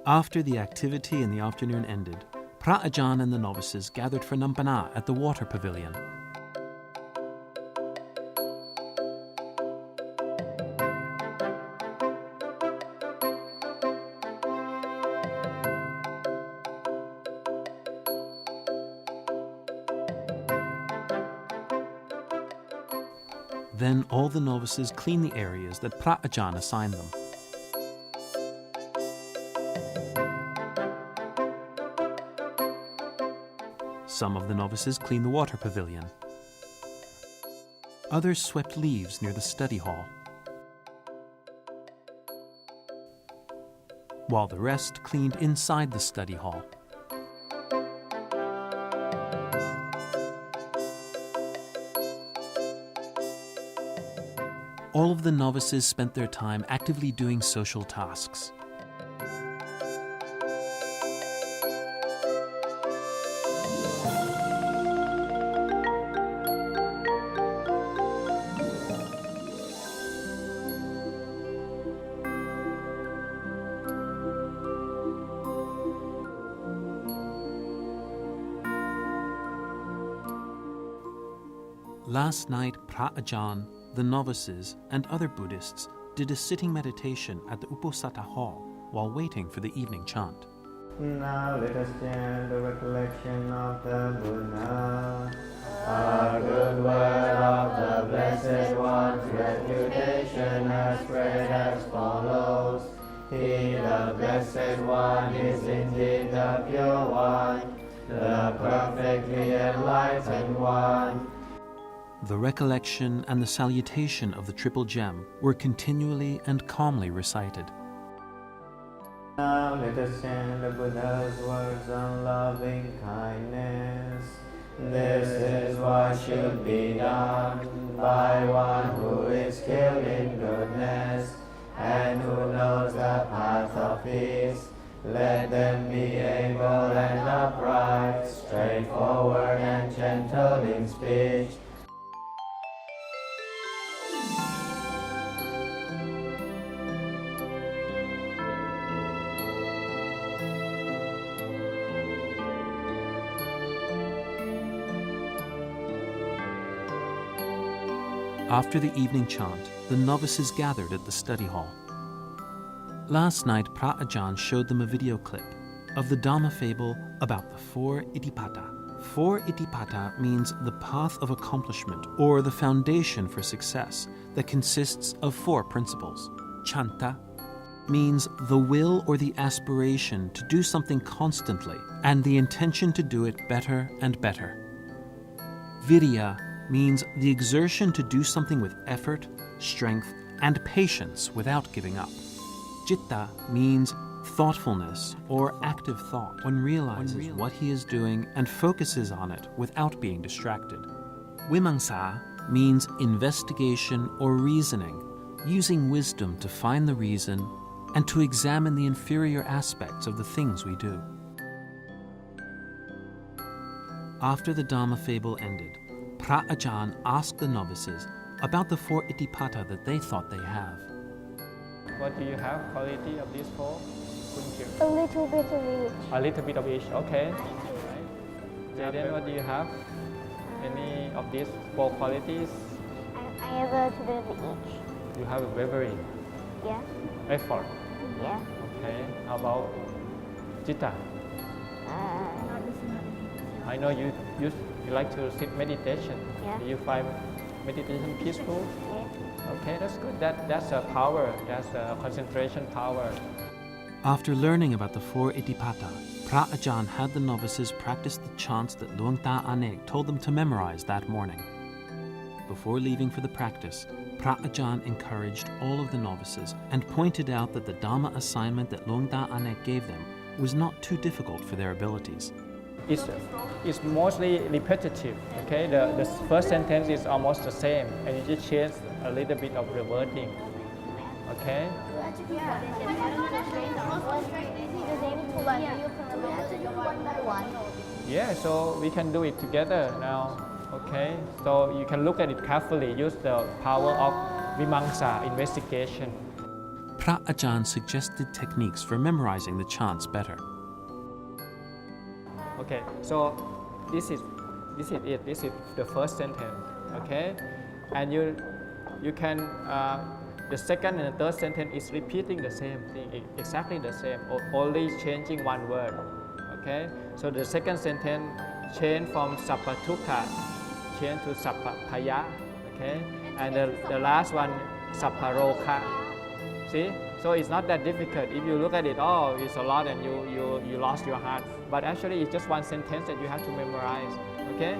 After the activity in the afternoon ended, พระอาจารย์ and the novices gathered for Nampana at the water pavilion. Then all the novices clean the areas that พระอาจารย์ assigned them. Some of the novices cleaned the water pavilion. Others swept leaves near the study hall, while the rest cleaned inside the study hall. All of the novices spent their time actively doing social tasks. Last night, พระอาจารย์ the novices, and other Buddhists did a sitting meditation at the Uposatha Hall while waiting for the evening chant. Now let us chant the recollection of the Buddha. A good word of the Blessed One's reputation has spread as follows. He, the Blessed One, is indeed the Pure One, the perfectly enlightened One. The recollection and the salutation of the Triple Gem were continually and calmly recited. Now let us chant the Buddha's words on loving kindness. This is what should be done by one who is skilled in goodness and who knows the path of peace. Let them be able and upright, straightforward and gentle in speech. After the evening chant, the novices gathered at the study hall. Last night, พระอาจารย์ showed them a video clip of the Dhamma fable about the 4 Itipata. 4 Itipata means the path of accomplishment or the foundation for success that consists of 4 principles. Chanta means the will or the aspiration to do something constantly and the intention to do it better and better. Virya means the exertion to do something with effort, strength, and patience without giving up. Citta means thoughtfulness or active thought. One realizes what he is doing and focuses on it without being distracted. Vimamsa means investigation or reasoning, using wisdom to find the reason and to examine the inferior aspects of the things we do. After the Dhamma fable ended, พระอาจารย์ asked the novices about the 4 Itipata that they thought they have. What do you have quality of these 4? A little bit of each. A little bit of each, okay. Jaden, what do you have? Any of these 4 qualities? I have a little bit of each. You have a bravery, Yeah. effort, Yeah. okay. How about Citta? I know you like to sit meditation. Yeah. Do you find meditation peaceful? Yeah. Okay, that's good. That's a power. That's a concentration power. After learning about the 4 Itipata, พระอาจารย์ had the novices practice the chants that Luang Ta Anek told them to memorize that morning. Before leaving for the practice, พระอาจารย์ encouraged all of the novices and pointed out that the Dhamma assignment that Luang Ta Anek gave them was not too difficult for their abilities. It's mostly repetitive. Okay, the first sentence is almost the same, and you just change a little bit of the wording. Okay. Yeah, so we can do it together now. Okay, so you can look at it carefully. Use the power of vimamsa investigation. พ Pra Ajahn suggested techniques for memorizing the chants better. Okay, so this is it. This is the first sentence. Okay, and you can the second and the third sentence is repeating the same thing, exactly the same, only changing one word. Okay, so the second sentence change from sappatukkha change to sappapaya. Okay, and the last one sapparokha. See, so it's not that difficult. If you look at it, oh, it's a lot, and you lost your heart. But actually, it's just one sentence that you have to memorize. Okay.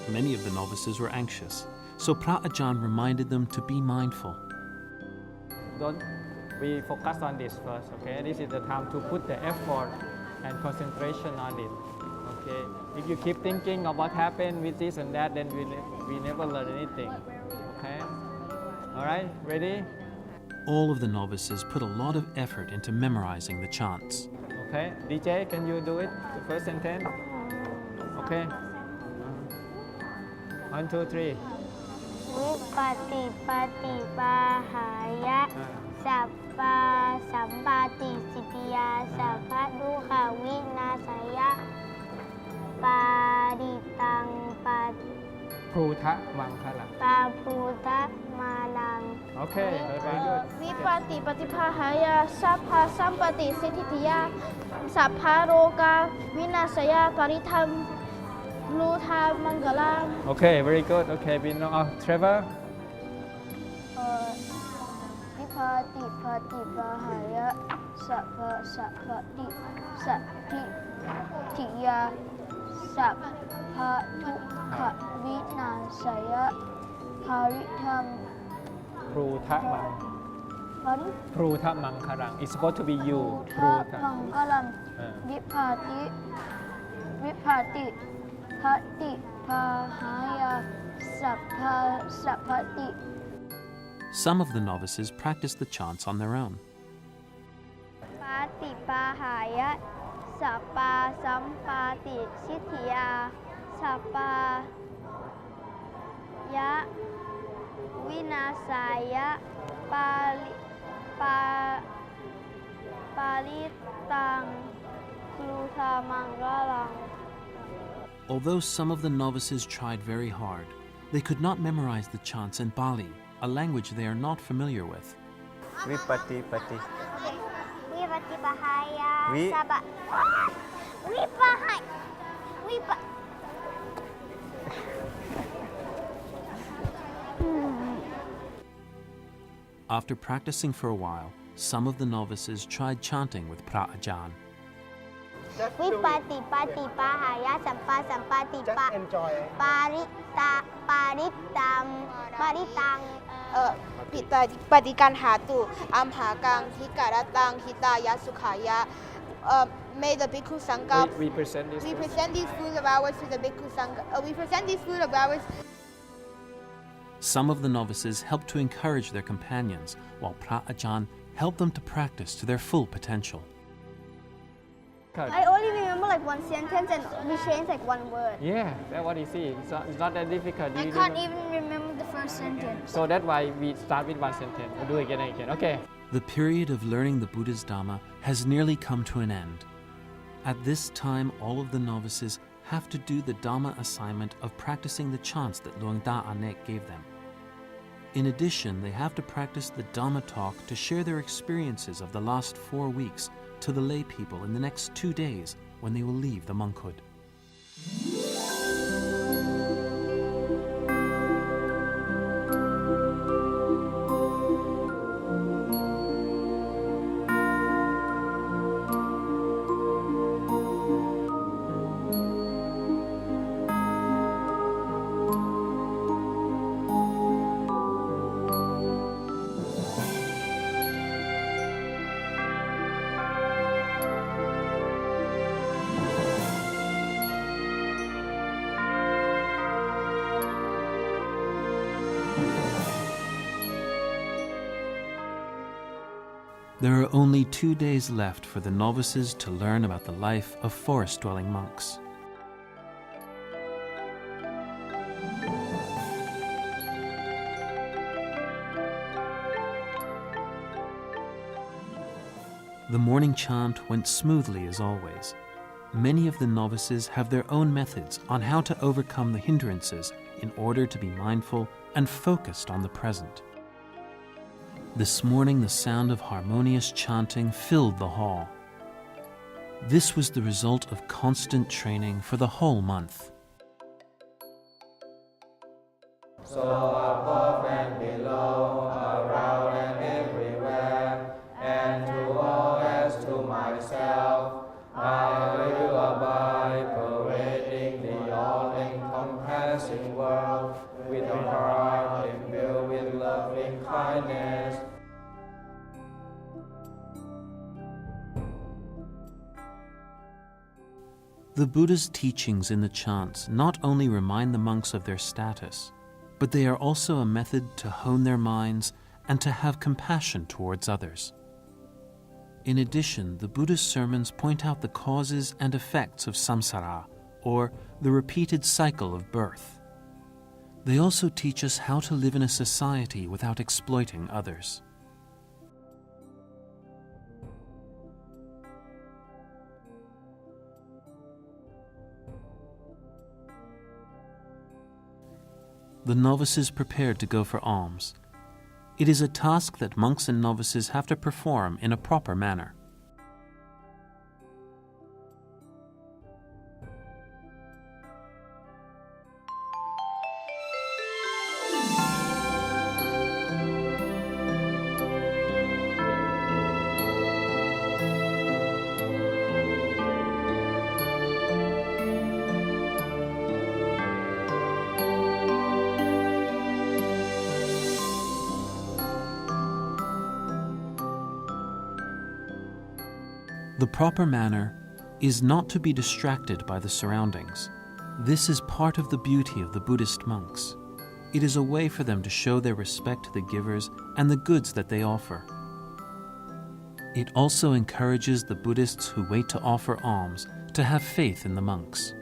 Many of the novices were anxious, so Pra Ajahn reminded them to be mindful. We focus on this first. Okay, this is the time to put the effort and concentration on it. Okay, if you keep thinking of what happened with this and that, then we never learn anything. Okay, all right, ready? All of the novices put a lot of effort into memorizing the chants. Okay, DJ, can you do it? The first sentence. Okay. 1, 2, 3. วิปติปฏิปาหายะสัพปาสัมปาติสิทธิยาสัพพะทุกขวินาศยะปาริตังปา Prutha Mangalang. ปาภูตะมาลัง Okay, very good. วิปติปฏิภาหายาสัพพะสัมปติสิทธิยาสัพพะโรกาวินาศยาปริธรรมรูธามังกลัง Okay, very good. Okay, we know. Trevor. วิปติปฏิปาหายะสัพพะสัพพติสัพพิทิยาสัพพะทุกขวินาศยะปาริธรรม Prutha Mang. พัน Prutha Mangalang. It's supposed to be you. พระมังกลัง วิภาติปฏิปาหายาสัพพะสัพพติ Some of the novices practiced the chants on their own. ปาติปาหายะสัพปาสัมปาติสิทธิยาสัพปายะวินาศายะปาริตังครูธามังกลัง Although some of the novices tried very hard, they could not memorize the chants in Pali, a language they are not familiar with. วิปติปฏิ วิปฏิปหายา วิ สัพวิปหายวิป After practicing for a while, some of the novices tried chanting with Pra Ajahn. วิปฏิปฏิปาหายะสัมปาสัมปาติปะปาริตัง ปฏิการหาตุอัมหากังทิการตังหิตายะสุขายะ May the Bhikkhu Sangha We present this. we present these food of ours to the Bhikkhu Sangha. We present these food of ours. Some of the novices helped to encourage their companions, while Pra Ajahn helped them to practice to their full potential. I only remember like one sentence and we changed like one word. Yeah, that's what you see. It's not that difficult. I can't even remember the first sentence. So that's why we start with one sentence. We'll do it again and again. Okay. The period of learning the Buddha's Dhamma has nearly come to an end. At this time, all of the novices have to do the Dhamma assignment of practicing the chants that Luang Da Anek gave them. In addition, they have to practice the Dhamma talk to share their experiences of the last 4 weeks to the lay people in the next 2 days when they will leave the monkhood. There are only 2 days left for the novices to learn about the life of forest-dwelling monks. The morning chant went smoothly as always. Many of the novices have their own methods on how to overcome the hindrances in order to be mindful and focused on the present. This morning, the sound of harmonious chanting filled the hall. This was the result of constant training for the whole month. So above and below, around and everywhere, and to all as to myself, I will abide, parading the all-encompassing world with a heart imbued with loving kindness. The Buddha's teachings in the chants not only remind the monks of their status, but they are also a method to hone their minds and to have compassion towards others. In addition, the Buddha's sermons point out the causes and effects of samsara, or the repeated cycle of birth. They also teach us how to live in a society without exploiting others. The novices prepared to go for alms. It is a task that monks and novices have to perform in a proper manner. The proper manner is not to be distracted by the surroundings. This is part of the beauty of the Buddhist monks. It is a way for them to show their respect to the givers and the goods that they offer. It also encourages the Buddhists who wait to offer alms to have faith in the monks.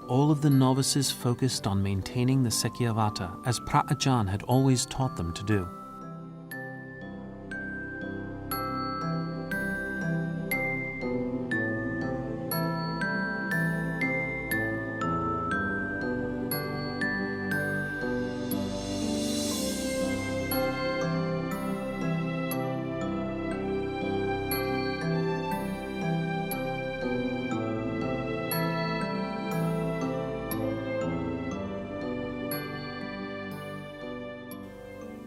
All of the novices focused on maintaining the Sekyavata as Prajahn had always taught them to do.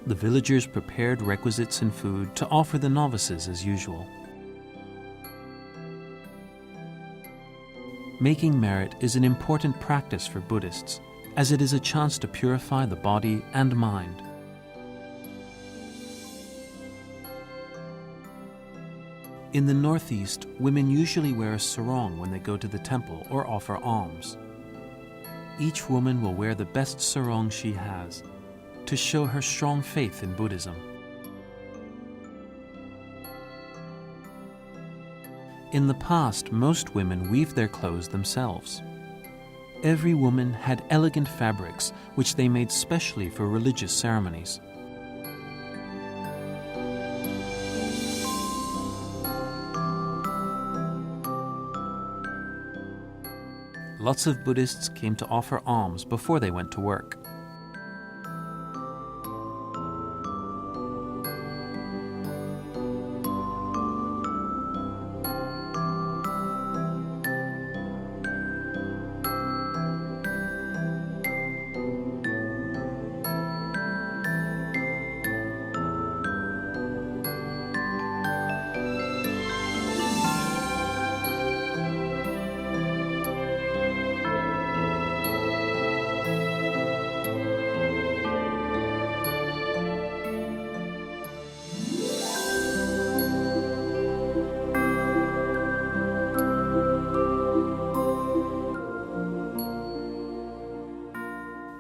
The villagers prepared requisites and food to offer the novices as usual. Making merit is an important practice for Buddhists, as it is a chance to purify the body and mind. In the Northeast, women usually wear a sarong when they go to the temple or offer alms. Each woman will wear the best sarong she has, to show her strong faith in Buddhism. In the past, most women weaved their clothes themselves. Every woman had elegant fabrics which they made specially for religious ceremonies. Lots of Buddhists came to offer alms before they went to work.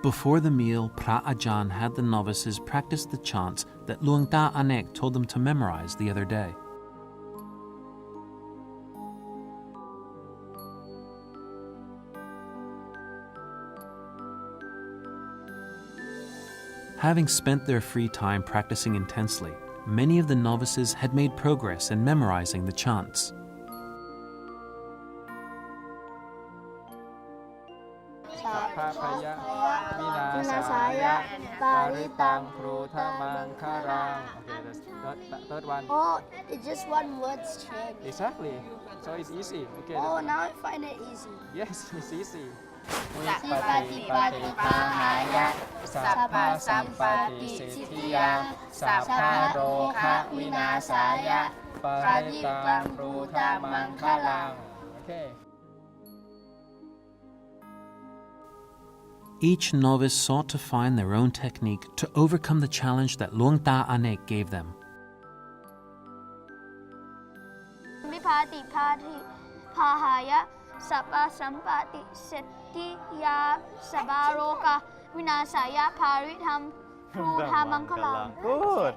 Before the meal, Phra Ajahn had the novices practice the chants that Luang Ta Anek told them to memorize the other day. Having spent their free time practicing intensely, many of the novices had made progress in memorizing the chants. Sapapaya Vinasaya Paritang Prutamang Karang. Okay, that's third one. Oh, it's just one word's change. Exactly. So it's easy. Okay. Oh, now I find it easy. Yes, it's easy. Sapati pati pahaya Sappa sampati sithiya Sappa roka vinasaya Paritang Prutamang Karang. Okay. Each novice sought to find their own technique to overcome the challenge that Luang Ta Anek gave them. วิภาติภาธิพาหายะสัพพสัมปติเสตติยาสบาโรกาวินาศายะภาริธรรมพรูธามังคลัง Good.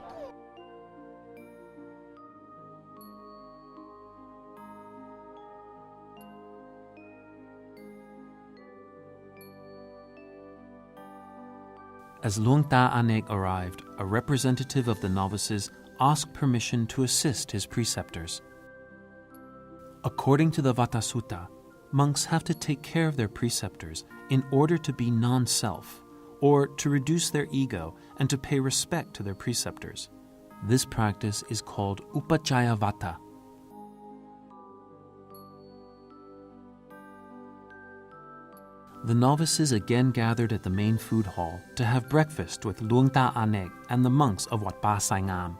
As Luang Ta Anek arrived, a representative of the novices asked permission to assist his preceptors. According to the Vata Sutta, monks have to take care of their preceptors in order to be non-self, or to reduce their ego and to pay respect to their preceptors. This practice is called Upajjaya Vata. The novices again gathered at the main food hall to have breakfast with Luang Ta Anek and the monks of Wat Pa Sai Ngam.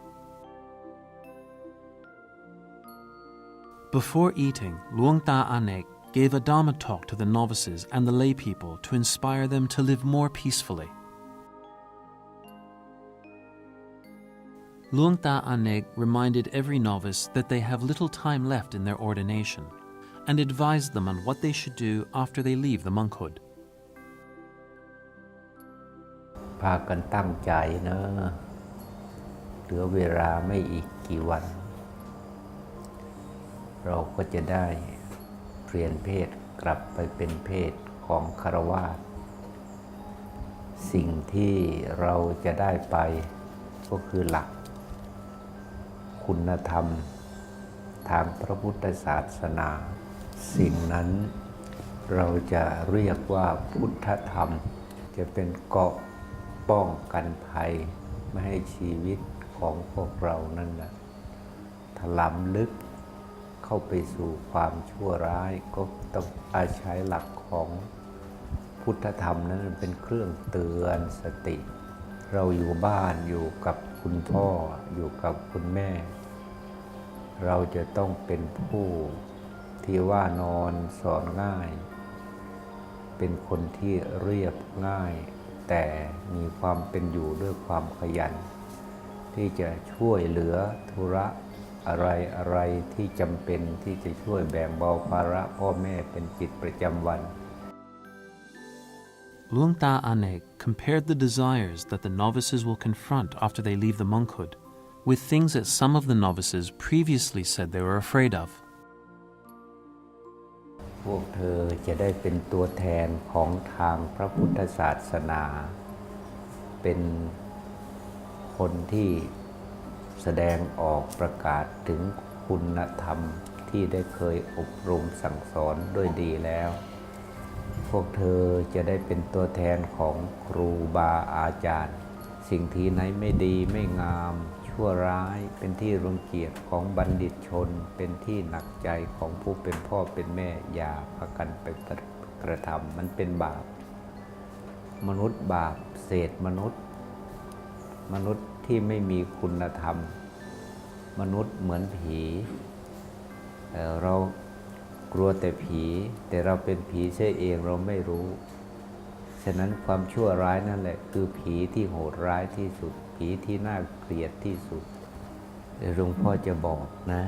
Before eating, Luang Ta Anek gave a Dharma talk to the novices and the lay people to inspire them to live more peacefully. Luang Ta Anek reminded every novice that they have little time left in their ordination and advised them on what they should do after they leave the monkhood. พากันตั้งใจนะเหลือเวลาไม่อีกกี่วันเราก็จะได้เปลี่ยนเพศกลับไปเป็นเพศของฆราวาสสิ่งที่เราจะได้ไปก็คือหลักคุณธรรมทางพระพุทธศาสนาสิ่งนั้นเราจะเรียกว่าพุทธธรรมจะเป็นเกราะป้องกันภัยไม่ให้ชีวิตของพวกเรานั่นนะถลำลึกเข้าไปสู่ความชั่วร้ายก็ต้องอาศัยหลักของพุทธธรรมนั้นเป็นเครื่องเตือนสติเราอยู่บ้านอยู่กับคุณพ่ออยู่กับคุณแม่เราจะต้องเป็นผู้ที่ว่านอนสอนง่ายเป็นคนที่เรียบง่ายแต่มีความเป็นอยู่ด้วยความขยันที่จะช่วยเหลือธุระอะไรที่จำเป็นที่จะช่วยแบ่งเบาภาระพ่อแม่เป็นกิจประจำวัน Luang Ta Anek compared the desires that the novices will confront after they leave the monkhood with things that some of the novices previously said they were afraid of. พวกเธอจะได้เป็นตัวแทนของทางพระพุทธศาสนาเป็นคนที่แสดงออกประกาศถึงคุณธรรมที่ได้เคยอบรมสั่งสอนด้วยดีแล้วพวกเธอจะได้เป็นตัวแทนของครูบาอาจารย์สิ่งที่ไหนไม่ดีไม่งามชั่วร้ายเป็นที่รังเกียจของบัณฑิตชนเป็นที่หนักใจของผู้เป็นพ่อเป็นแม่อย่าพากันไปกระทำมันเป็นบาปมนุษย์บาปเศษมนุษย์ที่ไม่มีคุณธรรมมนุษย์เหมือนผีเรากลัวแต่ผีแต่เราเป็นผีเสียเองเราไม่รู้ฉะนั้นความชั่วร้ายนั่นแหละคือผีที่โหดร้ายที่สุดผีที่น่าเกลียดที่สุดหลวงพ่อจะบอกนะ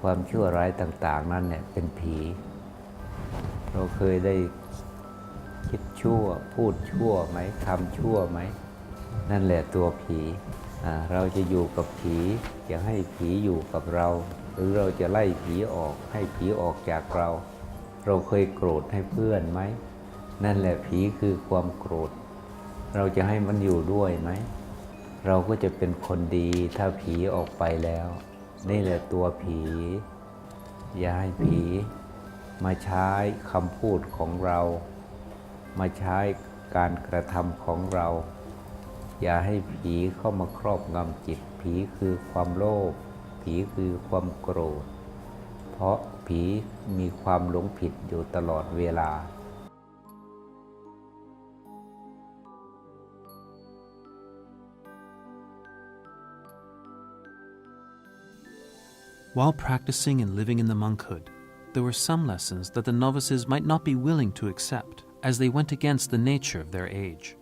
ความชั่วร้ายต่างๆนั่นเนี่ยเป็นผีเราเคยได้ คิดชั่วพูดชั่วไหมทำชั่วไหมนั่นแหละตัวผีเราจะอยู่กับผีจะให้ผีอยู่กับเราหรือเราจะไล่ผีออกให้ผีออกจากเราเคยโกรธให้เพื่อนไหมนั่นแหละผีคือความโกรธเราจะให้มันอยู่ด้วยไหมเราก็จะเป็นคนดีถ้าผีออกไปแล้วนี่แหละตัวผีอย่าให้ผีมาใช้คำพูดของเรามาใช้การกระทำของเราอย่าให้ผีเข้ามาครอบงำจิตผีคือความโลภผีคือความโกรธเพราะผีมีความหลงผิดอยู่ตลอดเวลา While practicing and living in the monkhood, there were some lessons that the novices might not be willing to accept, as they went against the nature of their age.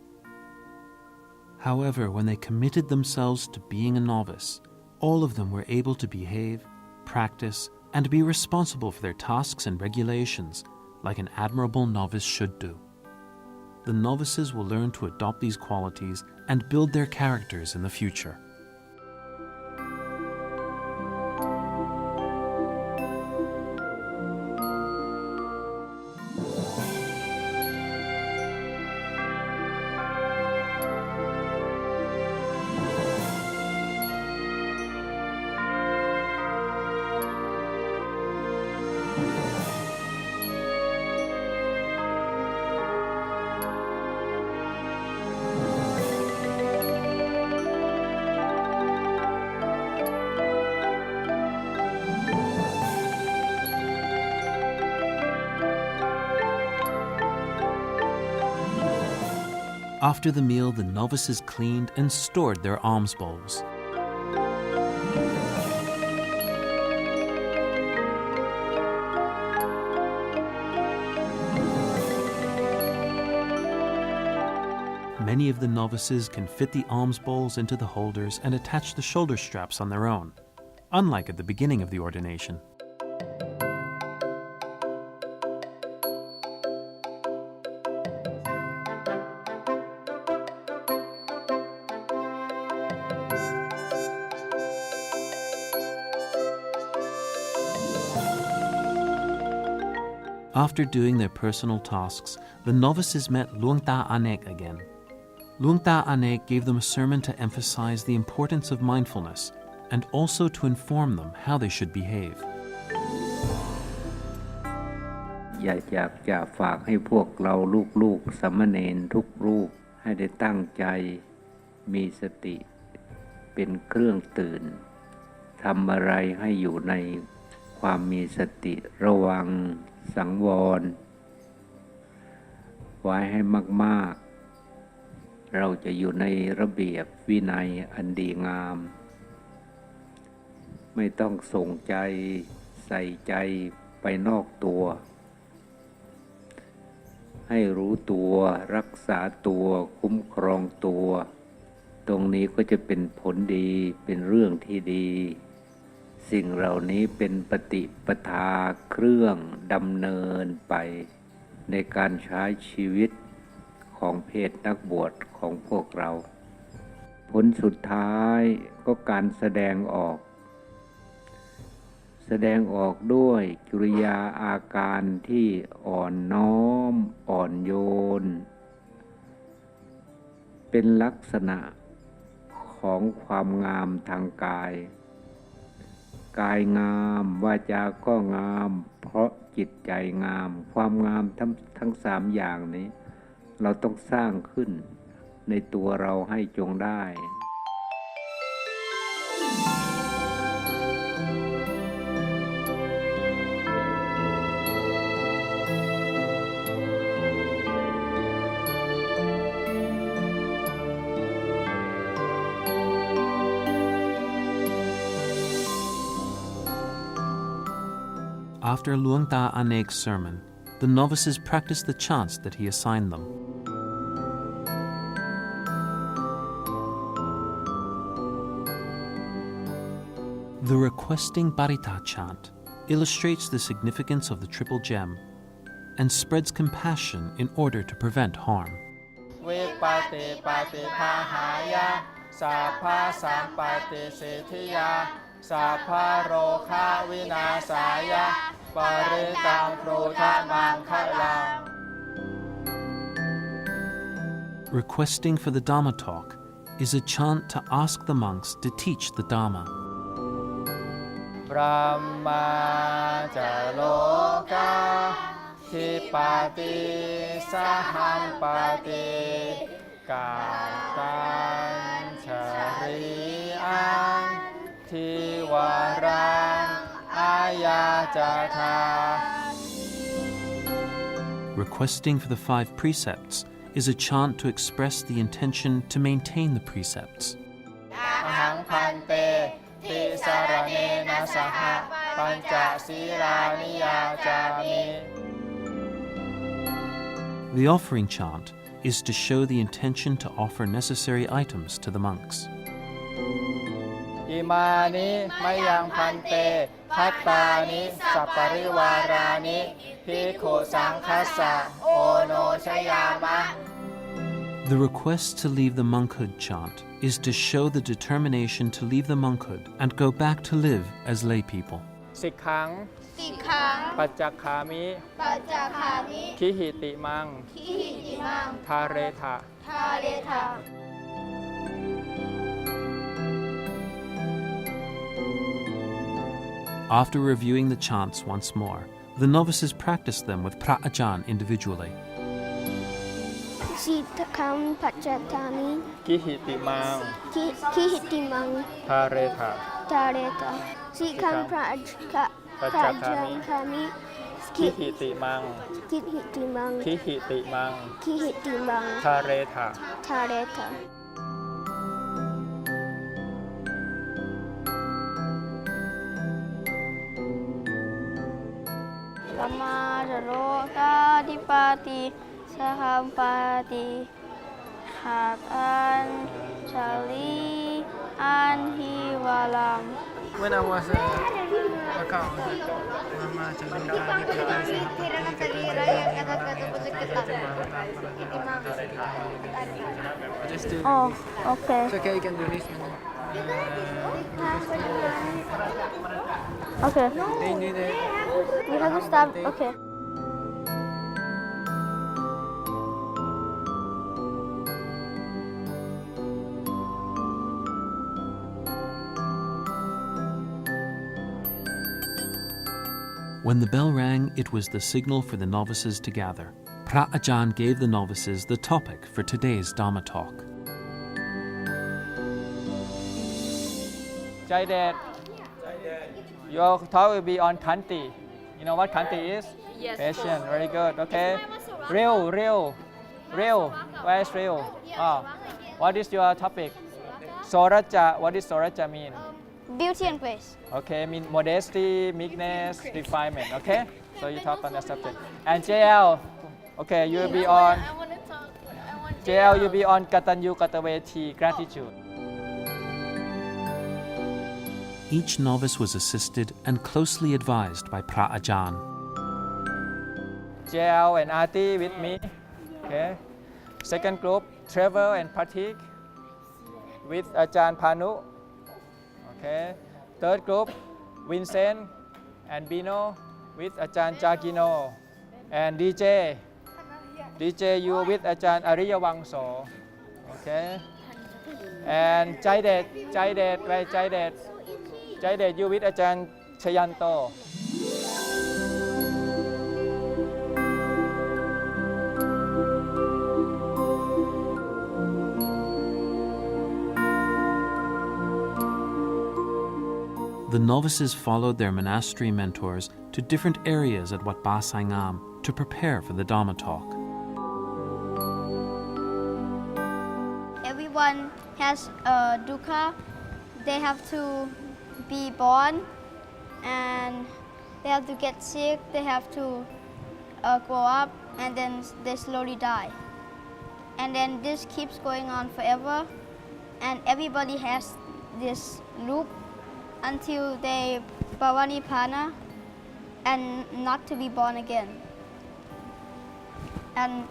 However, when they committed themselves to being a novice, all of them were able to behave, practice, and be responsible for their tasks and regulations, like an admirable novice should do. The novices will learn to adopt these qualities and build their characters in the future. After the meal, the novices cleaned and stored their alms bowls. Many of the novices can fit the alms bowls into the holders and attach the shoulder straps on their own, unlike at the beginning of the ordination. After doing their personal tasks, the novices met Luang Ta Anek again. Luang Ta Anek gave them a sermon to emphasize the importance of mindfulness and also to inform them how they should behave. อยากจะฝากให้พวกเราลูกๆสามเณรทุกรูปให้ได้ตั้งใจมีสติเป็นเครื่องตื่นทำอะไรให้อยู่ในความมีสติระวังสังวรไว้ให้มากๆเราจะอยู่ในระเบียบวินัยอันดีงามไม่ต้องส่งใจใส่ใจไปนอกตัวให้รู้ตัวรักษาตัวคุ้มครองตัวตรงนี้ก็จะเป็นผลดีเป็นเรื่องที่ดีสิ่งเหล่านี้เป็นปฏิปทาเครื่องดำเนินไปในการใช้ชีวิตของเพศนักบวชของพวกเราผลสุดท้ายก็การแสดงออกด้วยกิริยาอาการที่อ่อนน้อมอ่อนโยนเป็นลักษณะของความงามทางกายงามวาจาก็งามเพราะจิตใจงามความงามทั้งสามอย่างนี้เราต้องสร้างขึ้นในตัวเราให้จงได้ After Luang Ta Anek's sermon, the novices practiced the chants that he assigned them. The requesting Parita chant illustrates the significance of the triple gem, and spreads compassion in order to prevent harm. วิปติปฏิภาหายะสัพพะสัมปติสิทธิยาสัพพะโรคะวินาศายะปริตังพุทธมังคะลัง Requesting for the Dhamma talk is a chant to ask the monks to teach the Dhamma. บรมจโลกาทิปติสหัมปติกาตัญชริอังทิวารังอายาจาธา Requesting for the 5 precepts is a chant to express the intention to maintain the precepts. อหังพันเตติสารเนนะสหปัญจศีลานิยาจามิ The offering chant is to show the intention to offer necessary items to the monks. อิมานิมะยังพันเตภัตตานิสัปปริวารานิภิกขุสังคัสสะโอโนชยามะ The request to leave the monkhood chant is to show the determination to leave the monkhood and go back to live as lay people. สิกขัง สิกขัง ปัจจักขามิ ปัจจคามิ คิหิติมัง ทิหิติมัง ทาเรทะ ทาเรทา After reviewing the chants once more, the novices practice them with Pra Ajahn individually. สิทธังปัจจทานิ คิหิติมัง คิหิติมัง ทาเรทะ ทาเรตาสิขังพระปัจจคามิ คามิ คิหิติมัง คิหิติมัง คิหิติมัง คิหิติมัง ทาเรทะ ทาเรตา ธรรมาจโลกาธิปติสหัมปติขาตันชลีอันหิวาลัม When I was a account, Mama Oh, okay. It's okay, you can do this. Okay. They need it. We have to stop. Okay. When the bell rang, it was the signal for the novices to gather. Pra Ajahn gave the novices the topic for today's Dhamma talk. ใจเด็ด Your talk will be on Khanti. You know what Khanti is? Yes. Patient. Very good. Okay. Real. Where is real? What is your topic? Soraja. What does Soraja mean? Beauty and grace. Okay. Mean modesty, meekness, refinement. Okay. So you talk on that subject. And JL. Okay. You will be on. JL. You'll be on Katanyu Kataveti, gratitude. Each novice was assisted and closely advised by Pra Ajahn. JL and Ati with me. Okay. Second group, Trevor and Pratik with Ajahn Panu. Okay. Third group, Vincent and Bino with Ajahn Jagino. And DJ you with Ajahn Ariya Wangso. Okay. And Jaidet, right? Jaidet, you with Ajahn Chayanto. The novices followed their monastery mentors to different areas at Wat Ba Saingam to prepare for the Dhamma talk. Everyone has a dukkha. They have to be born and they have to get sick. They have to grow up and then they slowly die. And then this keeps going on forever. And everybody has this loop until they parinibbana and not to be born again. And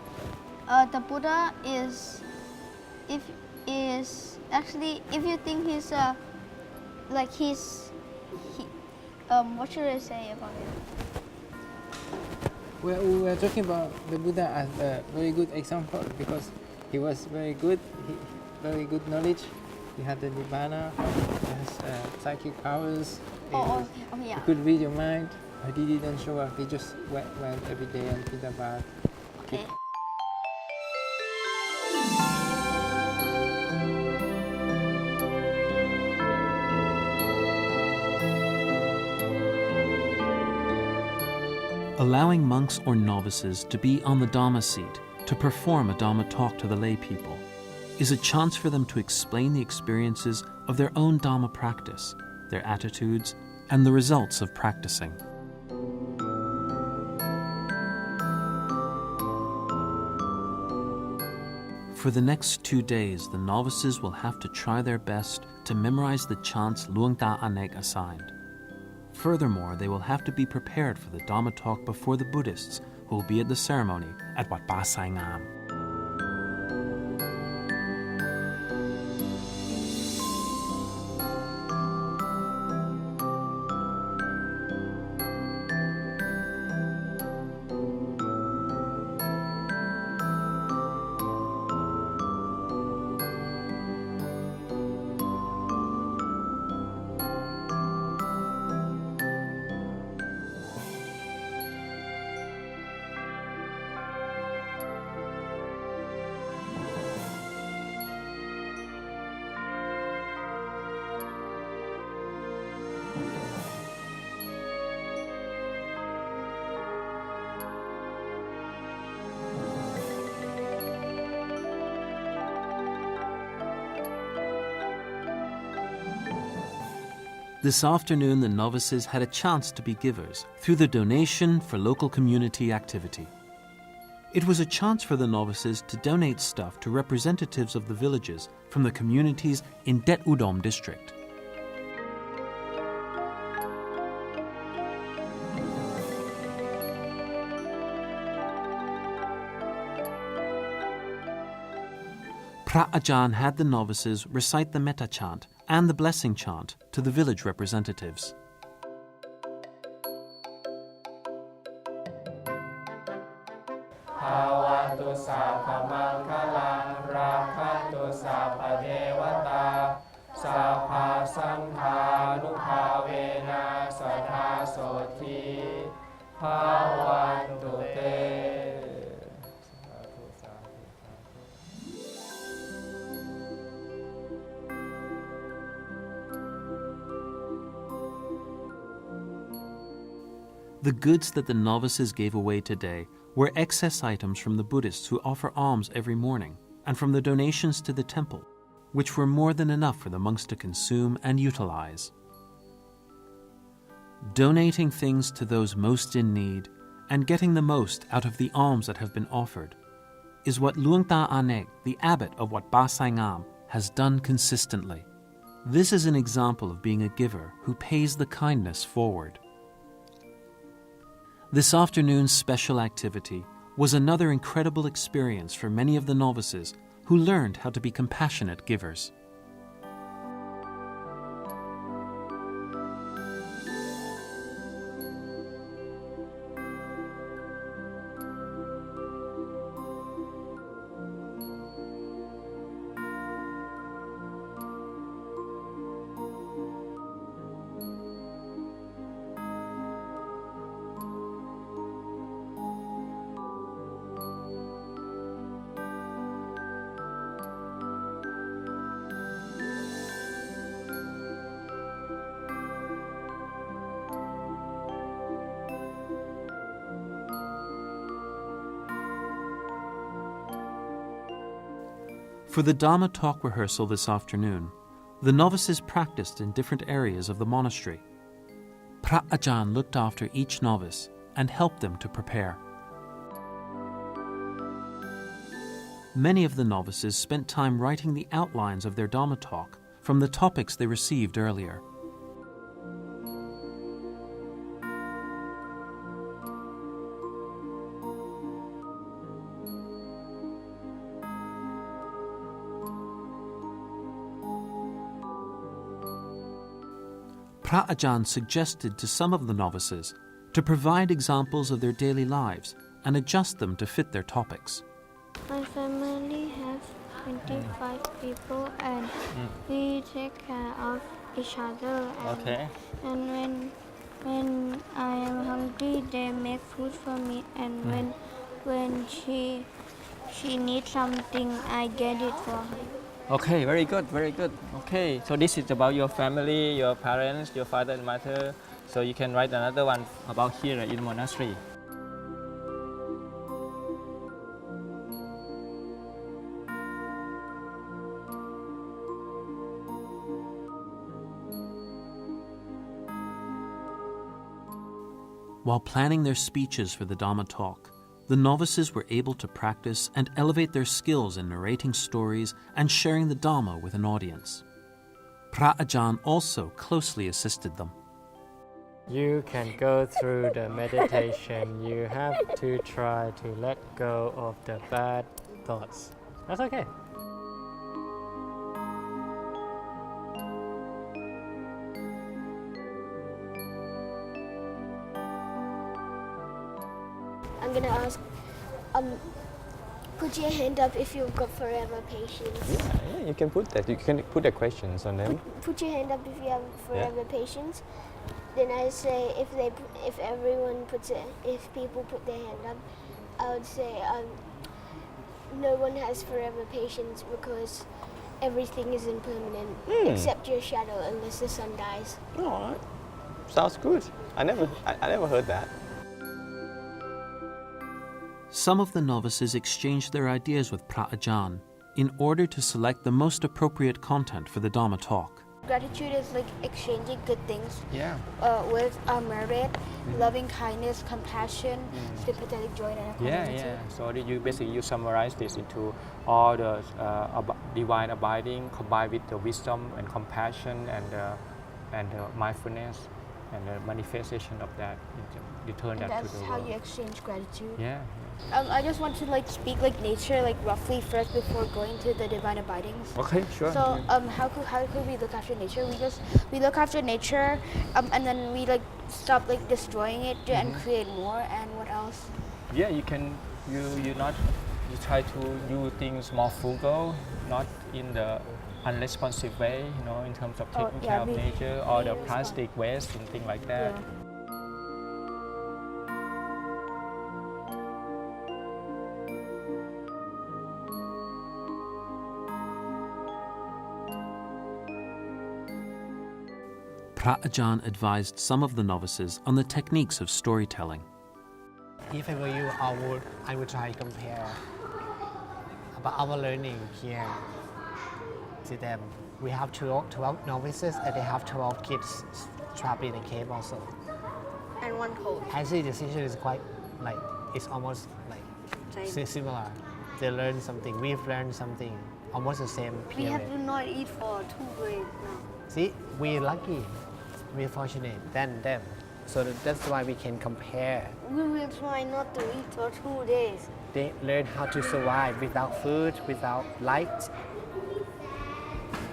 the Buddha is actually, if you think he's what should I say about it? We are talking about the Buddha as a very good example because he was very good, very good knowledge. He had the Nibbana, he has psychic powers. Yeah. He could read your mind, but he didn't show up. He just went every day and did a bath. Okay. Allowing monks or novices to be on the Dhamma seat to perform a Dhamma talk to the lay people is a chance for them to explain the experiences of their own Dhamma practice, their attitudes, and the results of practicing. For the next 2 days, the novices will have to try their best to memorize the chants Luang Ta Anek assigned. Furthermore, they will have to be prepared for the Dhamma talk before the Buddhists who will be at the ceremony at Wat Pa Sai Ngam. This afternoon, the novices had a chance to be givers through the donation for local community activity. It was a chance for the novices to donate stuff to representatives of the villages from the communities in Det Udom district. Phra Ajahn had the novices recite the Metta chant and the blessing chant to the village representatives. The goods that the novices gave away today were excess items from the Buddhists who offer alms every morning and from the donations to the temple, which were more than enough for the monks to consume and utilize. Donating things to those most in need and getting the most out of the alms that have been offered is what Luang Ta Anek, the abbot of Wat Pa Sai Ngam, has done consistently. This is an example of being a giver who pays the kindness forward. This afternoon's special activity was another incredible experience for many of the novices who learned how to be compassionate givers. For the Dhamma talk rehearsal this afternoon, the novices practiced in different areas of the monastery. Phra Ajahn looked after each novice and helped them to prepare. Many of the novices spent time writing the outlines of their Dhamma talk from the topics they received earlier. Pra Ajahn suggested to some of the novices to provide examples of their daily lives and adjust them to fit their topics. My family has 25 people and we take care of each other. And when I am hungry, they make food for me. And when she needs something, I get it for her. Okay, very good, very good. Okay, so this is about your family, your parents, your father and mother. So you can write another one about here in monastery. While planning their speeches for the Dhamma talk, the novices were able to practice and elevate their skills in narrating stories and sharing the Dhamma with an audience. Pra Ajahn also closely assisted them. You can go through the meditation. You have to try to let go of the bad thoughts. That's okay. I'm gonna ask, put your hand up if you've got forever patience. Yeah, you can put that. You can put the questions on them. Put your hand up if you have forever patience. Then I say if people put their hand up, I would say no one has forever patience because everything is impermanent except your shadow unless the sun dies. Alright. Sounds good. I never heard that. Some of the novices exchanged their ideas with Pra Ajahn in order to select the most appropriate content for the Dhamma talk. Gratitude is like exchanging good things with merit, loving kindness, compassion, sympathetic joy, and equanimity. So you summarize this into all the divine abiding combined with the wisdom and compassion and mindfulness and the manifestation of that. Return that to the world. That's how you exchange gratitude. I just want to speak nature roughly first before going to the divine abidings. Okay, sure. So how could we look after nature? We look after nature and then we stop destroying it and create more. And what else? Yeah, you can you try to do things more frugal, not in the unresponsive way, in terms of taking care of nature or the plastic waste and things like that. Pra Ajahn advised some of the novices on the techniques of storytelling. If I were you, I would try to compare about our learning here to them. We have 12 novices and they have 12 kids trapped in a cave also. And one cold. Actually, the situation is quite it's almost similar. They learn something. We've learned something. Almost the same period. We have to not eat for 2 days now. See, we're lucky. We're fortunate than them. So that's why we can compare. We will try not to eat for 2 days. They learn how to survive without food, without light,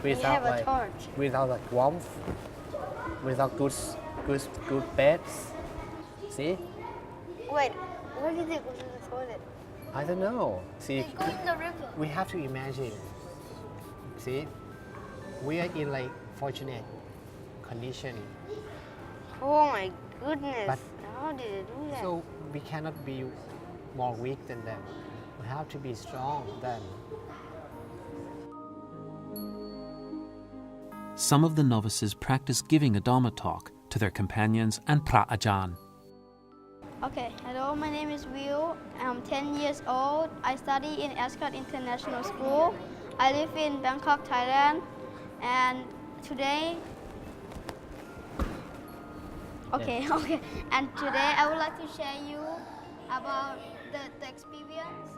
without a torch. Without warmth, without good beds. See? Wait, where did they go to the toilet? I don't know. See, They go in the river. we have to imagine. See, we are in fortunate condition. Oh my goodness. But- How did they do that? So we cannot be more weak than them. We have to be strong than. Some of the novices practiced giving a Dhamma talk to their companions and Pra Ajahn. Okay, hello, my name is Will. I'm 10 years old. I study in Ascot International School. I live in Bangkok, Thailand. And today, And today I would like to share you about the experience.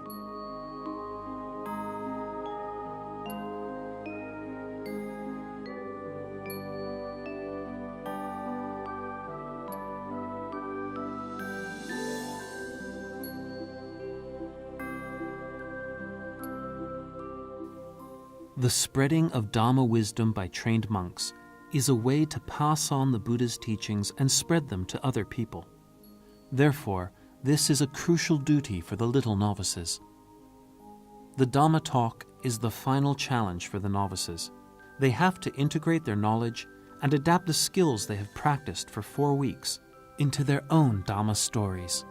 The spreading of Dhamma wisdom by trained monks is a way to pass on the Buddha's teachings and spread them to other people. Therefore, this is a crucial duty for the little novices. The Dhamma talk is the final challenge for the novices. They have to integrate their knowledge and adapt the skills they have practiced for 4 weeks into their own Dhamma stories.